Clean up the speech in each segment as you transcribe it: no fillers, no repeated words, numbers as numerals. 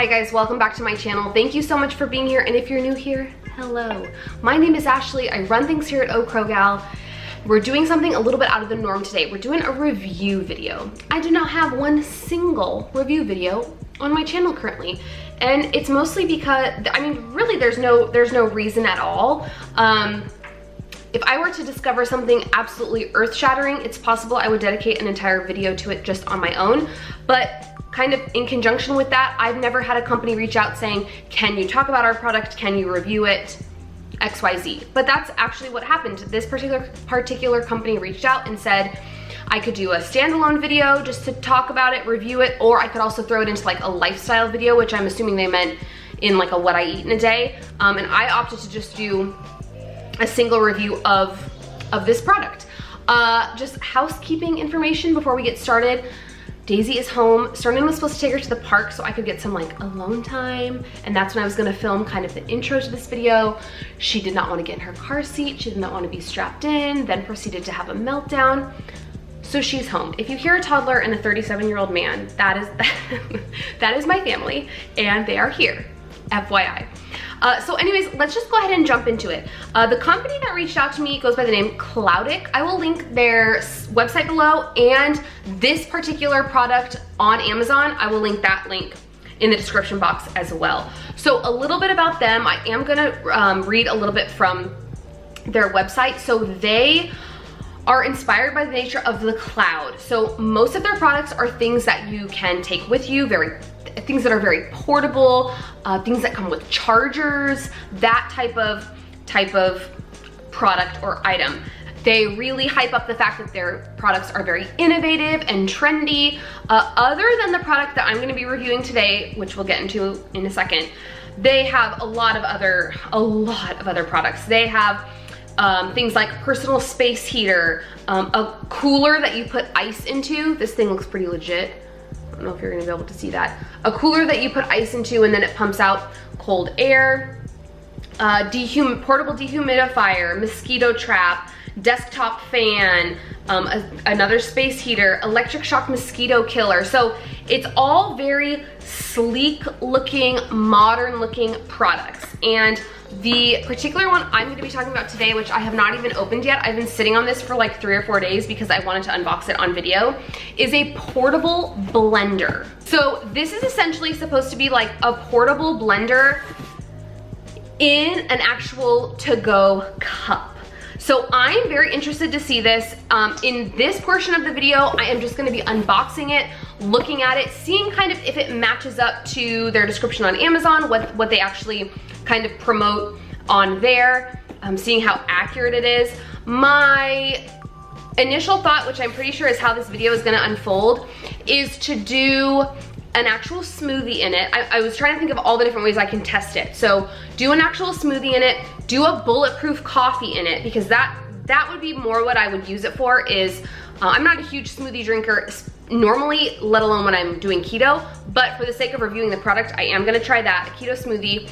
Hi guys, welcome back to my channel. Thank you so much for being here, and if you're new here, hello. My name is Ashley. I run things here at Gal. We're doing something a little bit out of the norm today. We're doing a review video. I do not have one single review video on my channel currently, and it's mostly because, I mean, really there's no reason at all. If I were to discover something absolutely earth-shattering, it's possible I would dedicate an entire video to it just on my own, but kind of in conjunction with that, I've never had a company reach out saying, can you talk about our product? Can you review it? XYZ. But that's actually what happened. This particular company reached out and said, I could do a standalone video just to talk about it, review it, or I could also throw it into like a lifestyle video, which I'm assuming they meant in like a what I eat in a day. And I opted to just do a single review of this product. Just housekeeping information before we get started. Daisy is home. Sterling was supposed to take her to the park so I could get some like alone time, and that's when I was gonna film kind of the intro to this video. She did not want to get in her car seat. She did not want to be strapped in, then proceeded to have a meltdown. So she's home. If you hear a toddler and a 37-year-old man, that is my family, and they are here, FYI. So anyways, let's just go ahead and jump into it. The company that reached out to me goes by the name Kloudic. I will link their website below, and this particular product on Amazon, I will link that link in the description box as well. So a little bit about them. I am gonna read a little bit from their website. So they are inspired by the nature of the cloud. So most of their products are things that you can take with you, things that are very portable, things that come with chargers, that type of product or item. They really hype up the fact that their products are very innovative and trendy. Other than the product that I'm gonna be reviewing today, which we'll get into in a second, they have a lot of other products. They have things like personal space heater, a cooler that you put ice into. This thing looks pretty legit. I don't know if you're gonna be able to see that. A cooler that you put ice into and then it pumps out cold air. Portable dehumidifier, mosquito trap, desktop fan, another space heater, electric shock mosquito killer. So it's all very sleek looking, modern looking products. And the particular one I'm going to be talking about today, which I have not even opened yet, I've been sitting on this for like 3 or 4 days because I wanted to unbox it on video, is a portable blender. So this is essentially supposed to be like a portable blender in an actual to-go cup. So I'm very interested to see this. In this portion of the video, I am just gonna be unboxing it, looking at it, seeing kind of if it matches up to their description on Amazon, what they actually kind of promote on there, seeing how accurate it is. My initial thought, which I'm pretty sure is how this video is gonna unfold, is to do an actual smoothie in it. I was trying to think of all the different ways I can test it. So do an actual smoothie in it, do a bulletproof coffee in it, because that would be more what I would use it for. Is I'm not a huge smoothie drinker normally, let alone when I'm doing keto, but for the sake of reviewing the product, I am gonna try that, a keto smoothie,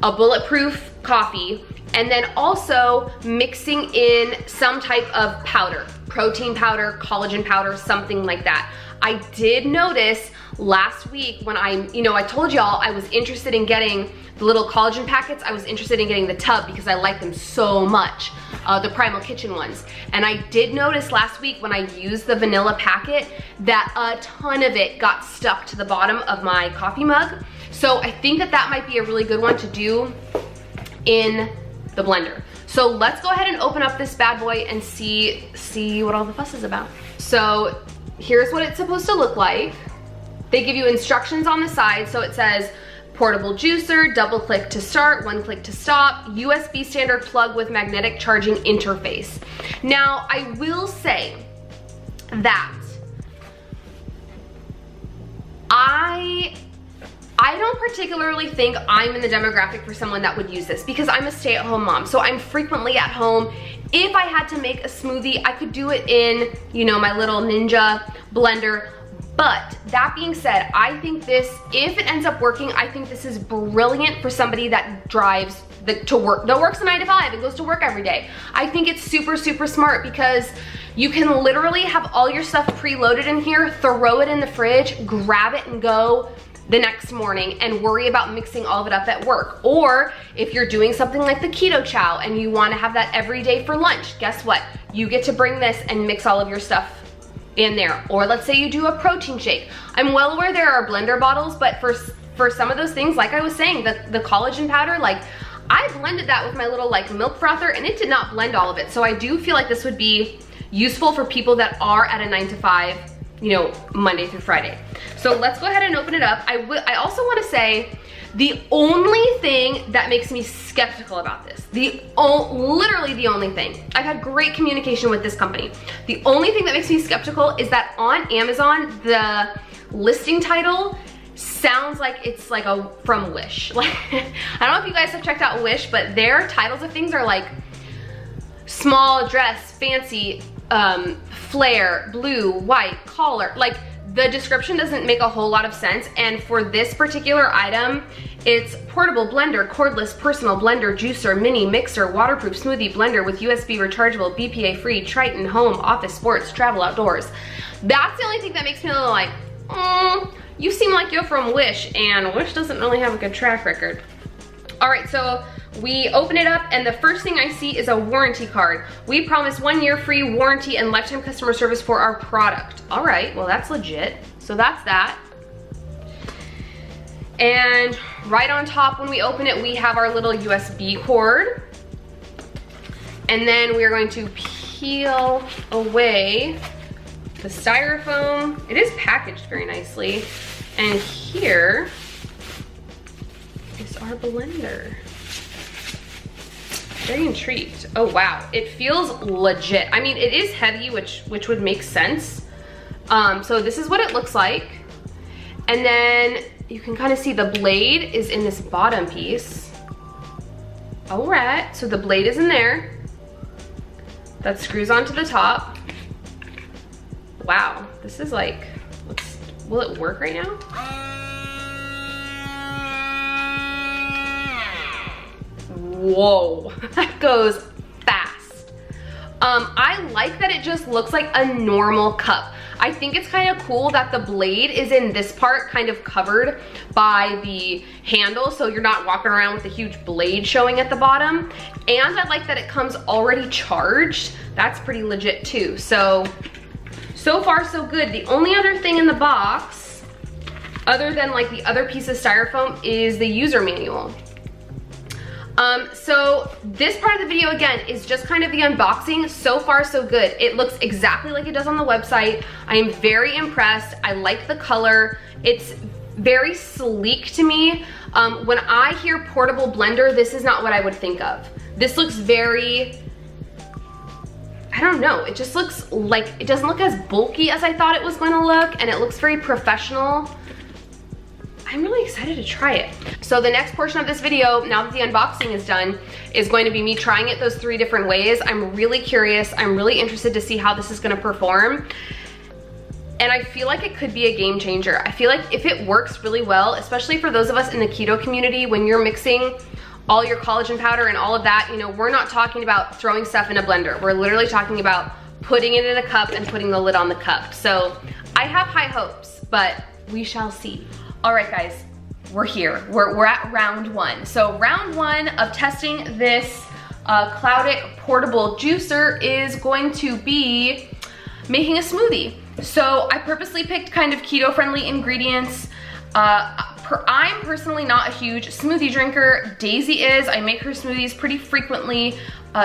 a bulletproof coffee, and then also mixing in some type of powder, protein powder, collagen powder, something like that. I did notice last week when I told y'all I was interested in getting the little collagen packets. I was interested in getting the tub because I like them so much, the Primal Kitchen ones. And I did notice last week when I used the vanilla packet that a ton of it got stuck to the bottom of my coffee mug. So I think that might be a really good one to do in the blender. So let's go ahead and open up this bad boy and see what all the fuss is about. So here's what it's supposed to look like. They give you instructions on the side. So it says portable juicer, double click to start, 1 click to stop, USB standard plug with magnetic charging interface. Now I will say that I don't particularly think I'm in the demographic for someone that would use this, because I'm a stay-at-home mom, so I'm frequently at home. If I had to make a smoothie, I could do it in, my little Ninja blender. But that being said, I think this, if it ends up working, I think this is brilliant for somebody that drives to work, that works a 9 to 5 and goes to work every day. I think it's super, super smart because you can literally have all your stuff preloaded in here, throw it in the fridge, grab it and go. the next morning and worry about mixing all of it up at work. Or if you're doing something like the keto chow and you want to have that every day for lunch, guess what? You get to bring this and mix all of your stuff in there. Or let's say you do a protein shake. I'm well aware there are blender bottles, but for some of those things, like I was saying, the collagen powder, like I blended that with my little like milk frother and it did not blend all of it. So I do feel like this would be useful for people that are at a 9 to 5, you know, Monday through Friday. So let's go ahead and open it up. I also want to say the only thing that makes me skeptical about this, literally the only thing, I've had great communication with this company. The only thing that makes me skeptical is that on Amazon, the listing title sounds like it's like from Wish. Like, I don't know if you guys have checked out Wish, but their titles of things are like small dress, fancy, flare, blue, white, collar. Like the description doesn't make a whole lot of sense. And for this particular item, it's portable blender, cordless personal blender, juicer, mini mixer, waterproof smoothie blender with USB rechargeable, BPA free, Triton, home, office, sports, travel, outdoors. That's the only thing that makes me a little like, you seem like you're from Wish, and Wish doesn't really have a good track record. All right, so we open it up and the first thing I see is a warranty card. We promise 1 year free warranty and lifetime customer service for our product. All right, well that's legit. So that's that. And right on top when we open it, we have our little USB cord. And then we're going to peel away the styrofoam. It is packaged very nicely. And here is our blender. Very intrigued. Oh wow, it feels legit. I mean, it is heavy, which would make sense. So this is what it looks like. And then you can kind of see the blade is in this bottom piece. All right, so the blade is in there. That screws onto the top. Wow, this is like, will it work right now? Whoa, that goes fast. I like that it just looks like a normal cup. I think it's kind of cool that the blade is in this part kind of covered by the handle, so you're not walking around with a huge blade showing at the bottom. And I like that it comes already charged. That's pretty legit too. So far so good. The only other thing in the box, other than like the other piece of styrofoam, is the user manual. So this part of the video again is just kind of the unboxing. So far so good. It looks exactly like it does on the website. I am very impressed. I like the color. It's very sleek to me. When I hear portable blender, this is not what I would think of. This looks very, I don't know, it just looks like, it doesn't look as bulky as I thought it was going to look, and it looks very professional. I'm really excited to try it. So the next portion of this video, now that the unboxing is done, is going to be me trying it those 3 different ways. I'm really curious. I'm really interested to see how this is gonna perform. And I feel like it could be a game changer. I feel like if it works really well, especially for those of us in the keto community, when you're mixing all your collagen powder and all of that, you know, we're not talking about throwing stuff in a blender. We're literally talking about putting it in a cup and putting the lid on the cup. So I have high hopes, but we shall see. All right, guys, we're here. We're at round 1. So round 1 of testing this Kloudic Portable Juicer is going to be making a smoothie. So I purposely picked kind of keto-friendly ingredients. I'm personally not a huge smoothie drinker. Daisy is. I make her smoothies pretty frequently.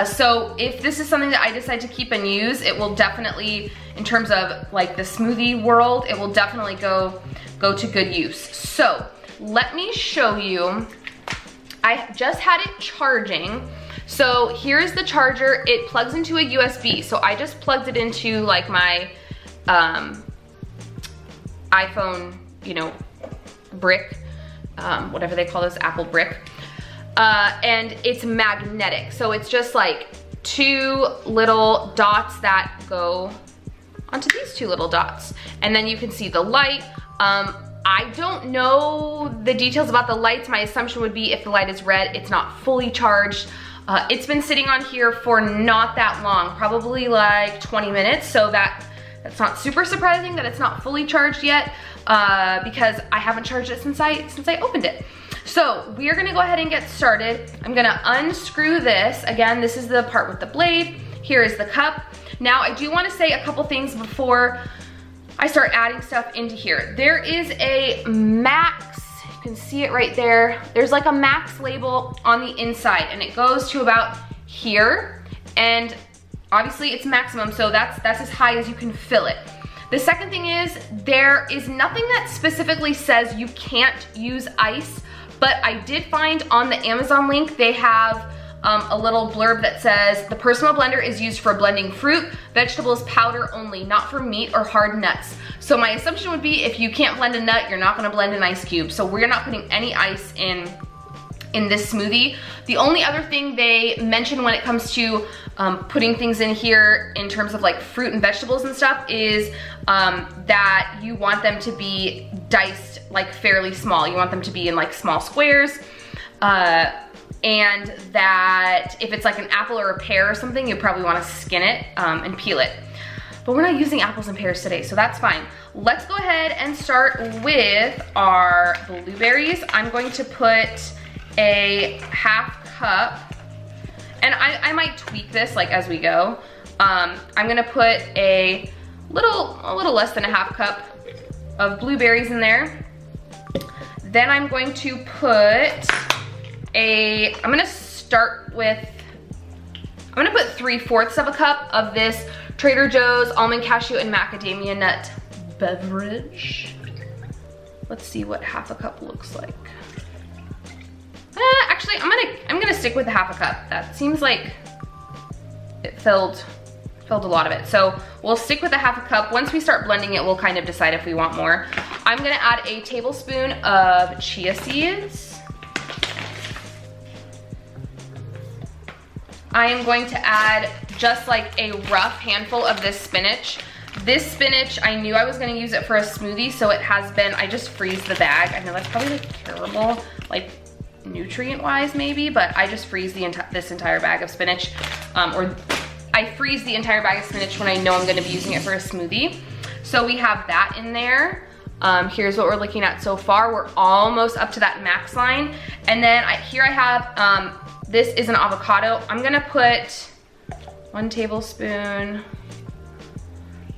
So if this is something that I decide to keep and use, it will definitely, in terms of like the smoothie world, it will definitely go to good use. So let me show you. I just had it charging. So here's the charger. It plugs into a USB. So I just plugged it into like my iPhone, you know, brick, whatever they call those, Apple brick. And it's magnetic. So it's just like 2 little dots that go onto these 2 little dots. And then you can see the light. I don't know the details about the lights. My assumption would be if the light is red, it's not fully charged. It's been sitting on here for not that long, probably like 20 minutes. So that That's not super surprising that it's not fully charged yet because I haven't charged it since I opened it. So we are gonna go ahead and get started. I'm gonna unscrew this. Again, this is the part with the blade. Here is the cup. Now I do wanna say a couple things before I start adding stuff into here. There is a max, you can see it right there. There's like a max label on the inside and it goes to about here. And obviously it's maximum, so that's as high as you can fill it. The second thing is there is nothing that specifically says you can't use ice, but I did find on the Amazon link, they have a little blurb that says, the personal blender is used for blending fruit, vegetables, powder only, not for meat or hard nuts. So my assumption would be if you can't blend a nut, you're not gonna blend an ice cube. So we're not putting any ice in this smoothie. The only other thing they mention when it comes to putting things in here in terms of like fruit and vegetables and stuff is that you want them to be diced like fairly small. You want them to be in like small squares. And that if it's like an apple or a pear or something, you probably wanna skin it and peel it. But we're not using apples and pears today, so that's fine. Let's go ahead and start with our blueberries. I'm going to put a half cup, and I might tweak this like as we go. I'm gonna put a little less than a half cup of blueberries in there. Then I'm going to put I'm gonna start with, I'm gonna put 3/4 of a cup of this Trader Joe's almond, cashew, and macadamia nut beverage. Let's see what half a cup looks like. Actually, I'm gonna stick with the half a cup. That seems like it filled a lot of it. So we'll stick with the half a cup. Once we start blending it, we'll kind of decide if we want more. I'm gonna add a tablespoon of chia seeds. I am going to add just like a rough handful of this spinach. This spinach, I knew I was gonna use it for a smoothie, so it has been, I just freeze the bag. I know that's probably like terrible, like nutrient-wise maybe, but I just freeze this entire bag of spinach, or I freeze the entire bag of spinach when I know I'm gonna be using it for a smoothie. So we have that in there. Here's what we're looking at so far. We're almost up to that max line. And then here I have, this is an avocado. I'm gonna put 1 tablespoon.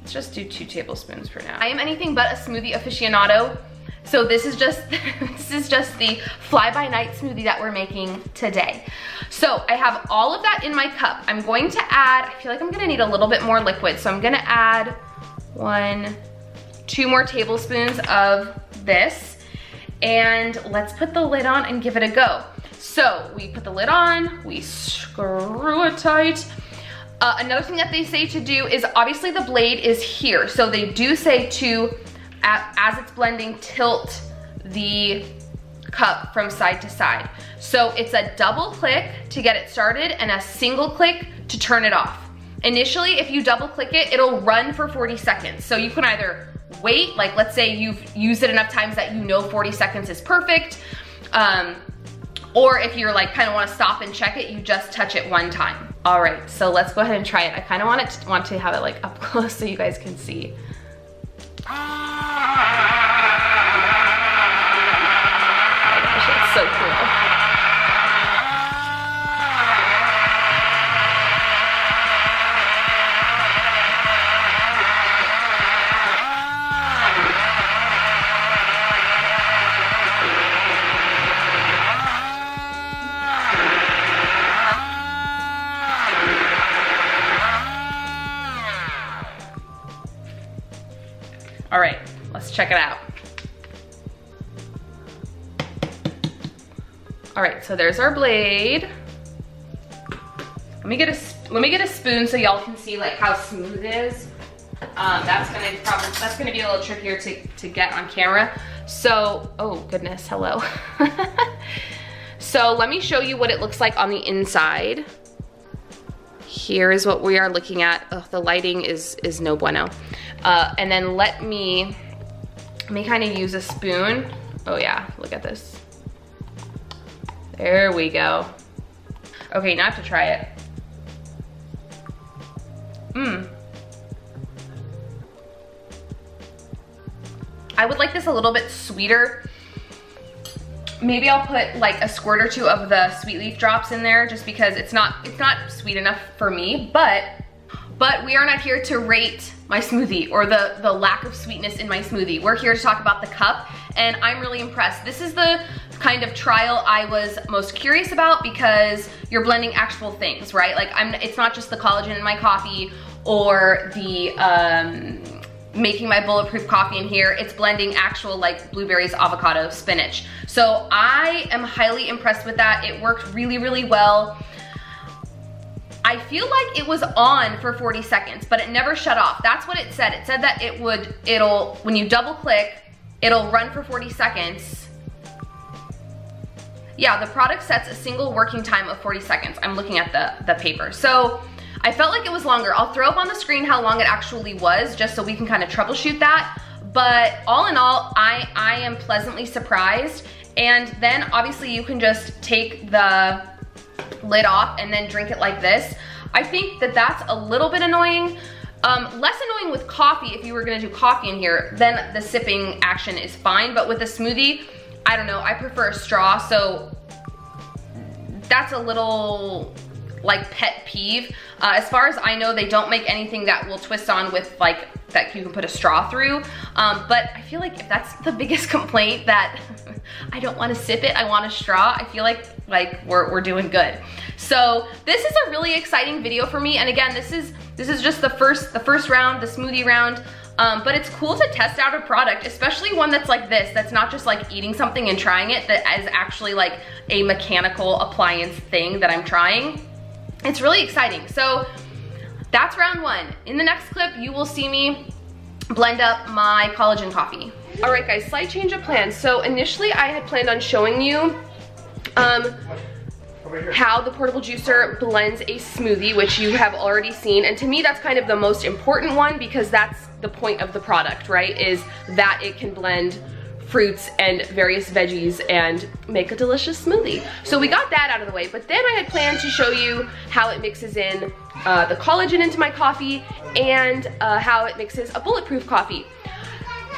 Let's just do 2 tablespoons for now. I am anything but a smoothie aficionado. So this is just the fly-by-night smoothie that we're making today. So I have all of that in my cup. I'm going to add, I feel like I'm gonna need a little bit more liquid. So I'm gonna add 2 more tablespoons of this. And let's put the lid on and give it a go. So we put the lid on, we screw it tight. Another thing that they say to do is, obviously the blade is here. So they do say to, as it's blending, tilt the cup from side to side. So it's a double click to get it started and a single click to turn it off. Initially, if you double click it, it'll run for 40 seconds. So you can either wait, like let's say you've used it enough times that you know 40 seconds is perfect. Or if you're like kind of want to stop and check it, you just touch it 1 time. All right, so let's go ahead and try it. I kind of want to have it like up close so you guys can see. Oh my gosh, it's so cool. All right, let's check it out. All right, so there's our blade. Let me get a spoon so y'all can see like how smooth it is. That's gonna be a little trickier to get on camera. So, oh goodness, hello. So let me show you what it looks like on the inside. Here is what we are looking at. Oh, the lighting is no bueno. And then let me kind of use a spoon. Oh yeah, look at this. There we go. Okay, now I have to try it. I would like this a little bit sweeter. Maybe I'll put like a squirt or two of the sweet leaf drops in there just because it's not sweet enough for me, but we are not here to rate my smoothie or the lack of sweetness in my smoothie. We're here to talk about the cup, and I'm really impressed. This is the kind of trial I was most curious about because you're blending actual things, right? Like it's not just the collagen in my coffee or the making my bulletproof coffee in here. It's blending actual like blueberries, avocado, spinach. So I am highly impressed with that. It worked really, really well. I feel like it was on for 40 seconds, but it never shut off. That's what it said. It said that it'll, when you double click, it'll run for 40 seconds. Yeah, the product sets a single working time of 40 seconds. I'm looking at the paper. So I felt like it was longer. I'll throw up on the screen how long it actually was just so we can kind of troubleshoot that. But all in all, I am pleasantly surprised. And then obviously you can just take the lid off and then drink it like this. I think that that's a little bit annoying. Less annoying with coffee. If you were gonna do coffee in here, then the sipping action is fine. But with a smoothie, I don't know, I prefer a straw, so that's a little like pet peeve. As far as I know, they don't make anything that will twist on with like, that you can put a straw through. But I feel like if that's the biggest complaint, that I don't wanna sip it, I want a straw, I feel like we're doing good. So this is a really exciting video for me. And again, this is just the first round, the smoothie round. But it's cool to test out a product, especially one that's like this, that's not just like eating something and trying it, that is actually like a mechanical appliance thing that I'm trying. It's really exciting. So that's round one. In the next clip, you will see me blend up my collagen coffee. All right guys, slight change of plans. So initially I had planned on showing you how the portable juicer blends a smoothie, which you have already seen. And to me, that's kind of the most important one because that's the point of the product, right? Is that it can blend fruits and various veggies and make a delicious smoothie. So we got that out of the way, but then I had planned to show you how it mixes in the collagen into my coffee and how it mixes a bulletproof coffee.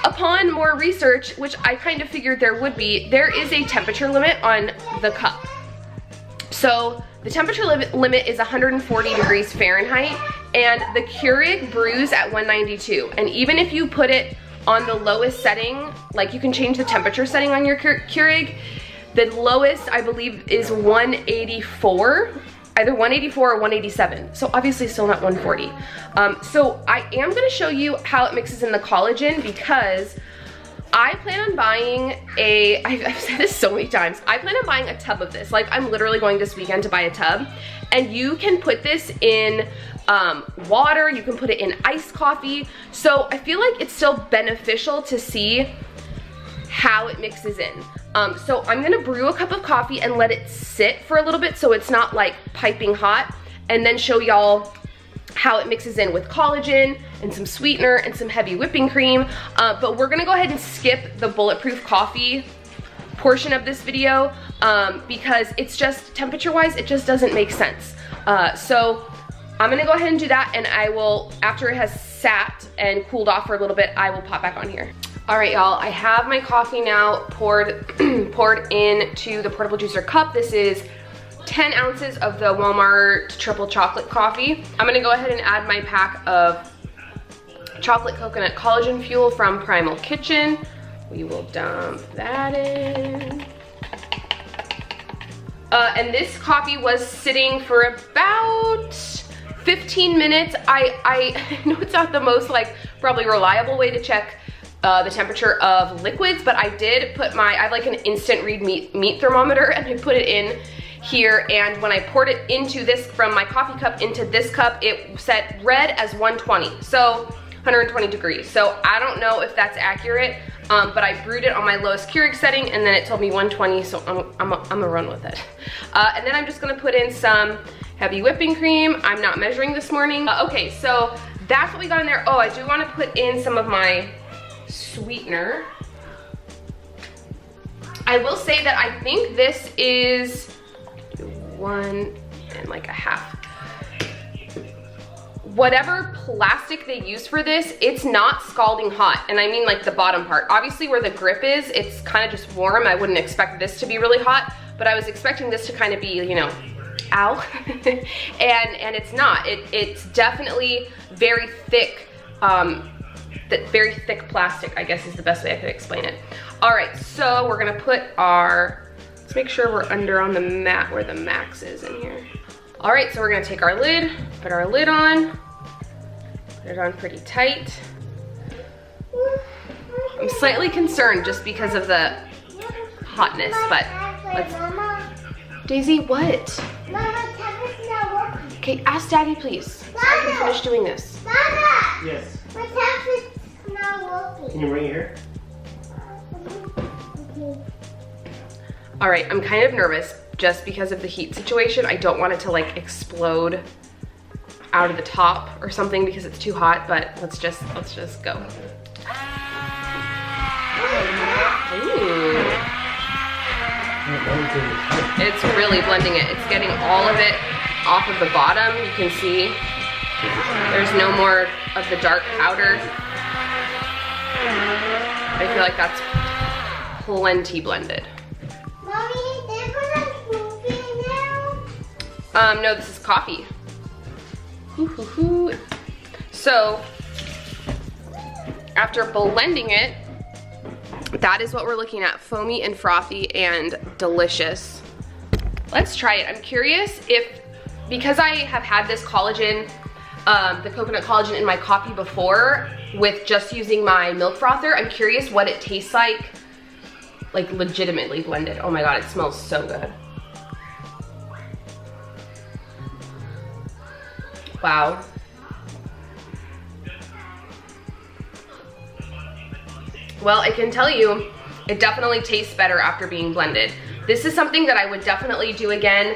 Upon more research, which I kind of figured there would be, there is a temperature limit on the cup. So the temperature limit is 140 degrees Fahrenheit, and the Keurig brews at 192. And even if you put it on the lowest setting, like you can change the temperature setting on your Keurig, the lowest I believe is 184, either 184 or 187. So obviously still not 140. So I am gonna show you how it mixes in the collagen because I plan on buying I've said this so many times, I plan on buying a tub of this. Like I'm literally going this weekend to buy a tub, and you can put this in water, you can put it in iced coffee. So I feel like it's still beneficial to see how it mixes in. So I'm gonna brew a cup of coffee and let it sit for a little bit so it's not like piping hot, and then show y'all how it mixes in with collagen and some sweetener and some heavy whipping cream. But we're gonna go ahead and skip the bulletproof coffee portion of this video because it's just, temperature-wise, it just doesn't make sense. So I'm gonna go ahead and do that, and I will, after it has sat and cooled off for a little bit, I will pop back on here. All right, y'all, I have my coffee now poured into the portable juicer cup. This is 10 ounces of the Walmart triple chocolate coffee. I'm gonna go ahead and add my pack of chocolate coconut collagen fuel from Primal Kitchen. We will dump that in. And this coffee was sitting for about 15 minutes. I know it's not the most like probably reliable way to check the temperature of liquids, but I did put I have like an instant read meat thermometer, and I put it in here, and when I poured it into this, from my coffee cup into this cup, it set red as 120, so 120 degrees. So I don't know if that's accurate, but I brewed it on my lowest Keurig setting, and then it told me 120, so I'm gonna run with it. And then I'm just gonna put in some heavy whipping cream. I'm not measuring this morning. Okay, so that's what we got in there. Oh, I do wanna put in some of my sweetener. I will say that I think this is 1 and like a half. whatever plastic they use for this, it's not scalding hot. And I mean like the bottom part. Obviously where the grip is, it's kind of just warm. I wouldn't expect this to be really hot, but I was expecting this to kind of be, you know, ow. and it's not. It's definitely very thick, very thick plastic, I guess is the best way I could explain it. All right, so we're gonna put our, let's make sure we're under on the mat where the max is in here. All right, so we're gonna take our lid, put our lid on, put it on pretty tight. I'm slightly concerned just because of the hotness, but let's, Daisy, what? Mama, tablet's not working. Okay, ask Daddy, please, so I can finish doing this. Mama! Yes. My tablet's not working. Can you bring it here? Okay. All right, I'm kind of nervous just because of the heat situation. I don't want it to like explode out of the top or something because it's too hot, but let's just go. Ooh. It's really blending it. It's getting all of it off of the bottom. You can see there's no more of the dark powder. I feel like that's plenty blended. Mommy, they put a smoothie now? No, this is coffee. So, after blending it, that is what we're looking at. Foamy and frothy and delicious. Let's try it. I'm curious if, because I have had this collagen, the coconut collagen in my coffee before with just using my milk frother, I'm curious what it tastes like legitimately blended. Oh my God, it smells so good. Wow. Well, I can tell you, it definitely tastes better after being blended. This is something that I would definitely do again.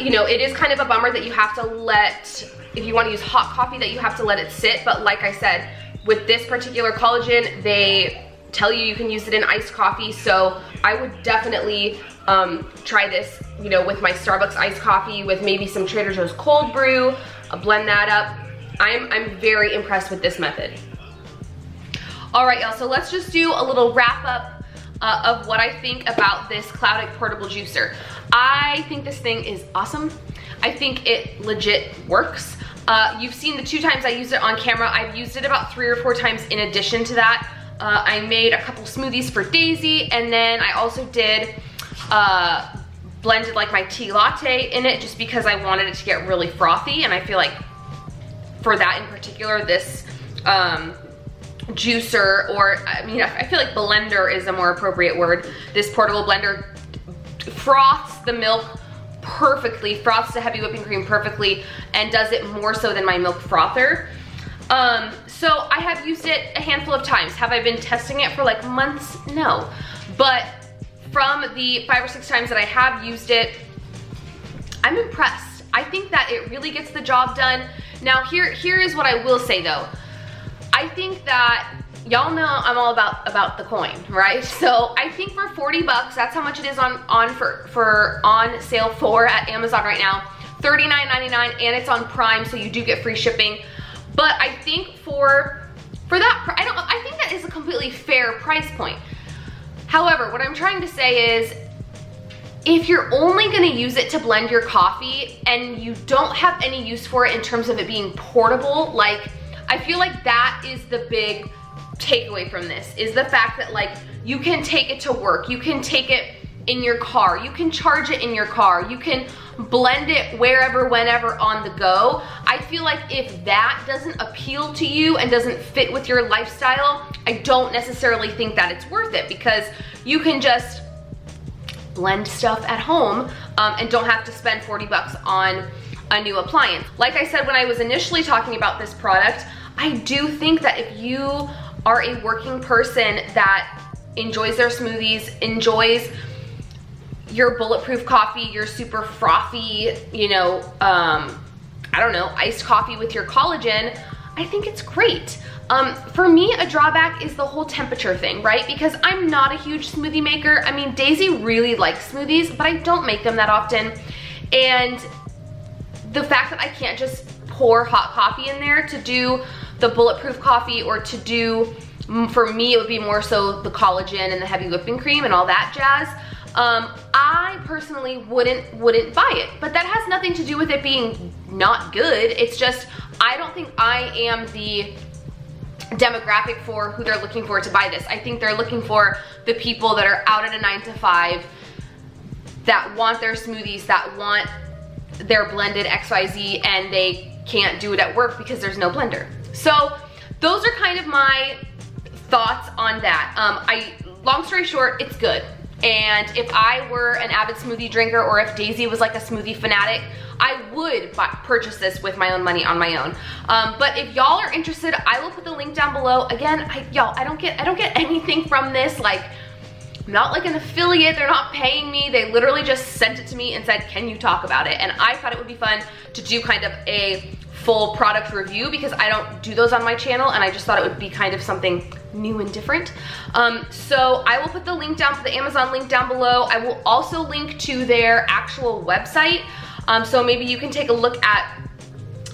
You know, it is kind of a bummer that you have to let, if you want to use hot coffee, that you have to let it sit. But like I said, with this particular collagen, they tell you can use it in iced coffee. So I would definitely try this, you know, with my Starbucks iced coffee, with maybe some Trader Joe's cold brew, blend that up. I'm very impressed with this method. All right, y'all, so let's just do a little wrap up of what I think about this Kloudic Portable Juicer. I think this thing is awesome. I think it legit works. You've seen the 2 times I used it on camera. I've used it about 3 or 4 times in addition to that. I made a couple smoothies for Daisy, and then I also did blended like my tea latte in it just because I wanted it to get really frothy, and I feel like for that in particular, this juicer, or I mean, I feel like blender is a more appropriate word. This portable blender froths the milk perfectly, froths the heavy whipping cream perfectly, and does it more so than my milk frother. So I have used it a handful of times. Have I been testing it for like months? No. But from the 5 or 6 times that I have used it, I'm impressed. I think that it really gets the job done. Now here is what I will say though. I think that, y'all know I'm all about the coin, right? So I think for 40 bucks, that's how much it is on sale for at Amazon right now. $39.99, and it's on Prime, so you do get free shipping. But I think for that, I think that is a completely fair price point. However, what I'm trying to say is, if you're only gonna use it to blend your coffee and you don't have any use for it in terms of it being portable, like, I feel like that is the big takeaway from this, is the fact that like you can take it to work, you can take it in your car, you can charge it in your car, you can blend it wherever, whenever on the go. I feel like if that doesn't appeal to you and doesn't fit with your lifestyle, I don't necessarily think that it's worth it, because you can just blend stuff at home and don't have to spend 40 bucks on a new appliance. Like I said when I was initially talking about this product, I do think that if you are a working person that enjoys their smoothies, enjoys your bulletproof coffee, your super frothy, you know, I don't know, iced coffee with your collagen, I think it's great. For me, a drawback is the whole temperature thing, right? Because I'm not a huge smoothie maker. I mean, Daisy really likes smoothies, but I don't make them that often. And the fact that I can't just pour hot coffee in there to do the bulletproof coffee, or to do, for me, it would be more so the collagen and the heavy whipping cream and all that jazz. I personally wouldn't buy it, but that has nothing to do with it being not good. It's just, I don't think I am the demographic for who they're looking for to buy this. I think they're looking for the people that are out at a 9 to 5, that want their smoothies, that want their blended XYZ, and they can't do it at work because there's no blender. So those are kind of my thoughts on that. Long story short, it's good. And if I were an avid smoothie drinker, or if Daisy was like a smoothie fanatic, I would purchase this with my own money on my own. But if y'all are interested, I will put the link down below. Again, y'all, I don't get anything from this. Like, I'm not like an affiliate, they're not paying me. They literally just sent it to me and said, can you talk about it? And I thought it would be fun to do kind of a full product review, because I don't do those on my channel, and I just thought it would be kind of something new and different. So I will put the link down, the Amazon link down below. I will also link to their actual website, so maybe you can take a look at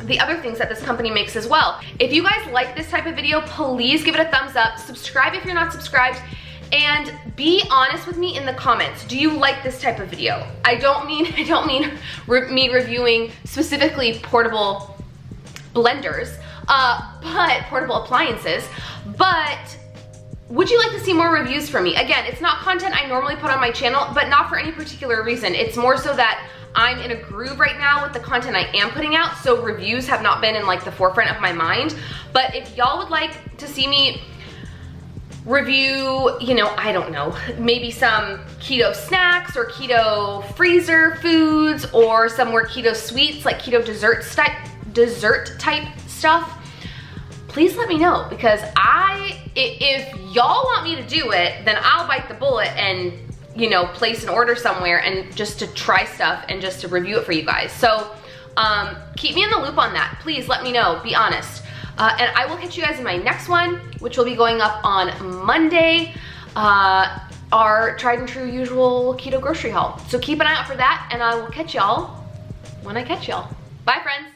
the other things that this company makes as well. If you guys like this type of video, please give it a thumbs up, subscribe if you're not subscribed, and be honest with me in the comments. Do you like this type of video? I don't mean me reviewing specifically portable blenders, but portable appliances, but would you like to see more reviews from me? Again, it's not content I normally put on my channel, but not for any particular reason. It's more so that I'm in a groove right now with the content I am putting out, so reviews have not been in like the forefront of my mind. But if y'all would like to see me review, you know, I don't know, maybe some keto snacks or keto freezer foods, or some more keto sweets, like keto dessert type stuff, please let me know, because if y'all want me to do it, then I'll bite the bullet and, you know, place an order somewhere and just to try stuff and just to review it for you guys. So keep me in the loop on that. Please let me know, be honest. And I will catch you guys in my next one, which will be going up on Monday, our tried and true usual keto grocery haul. So keep an eye out for that, and I will catch y'all when I catch y'all. Bye, friends.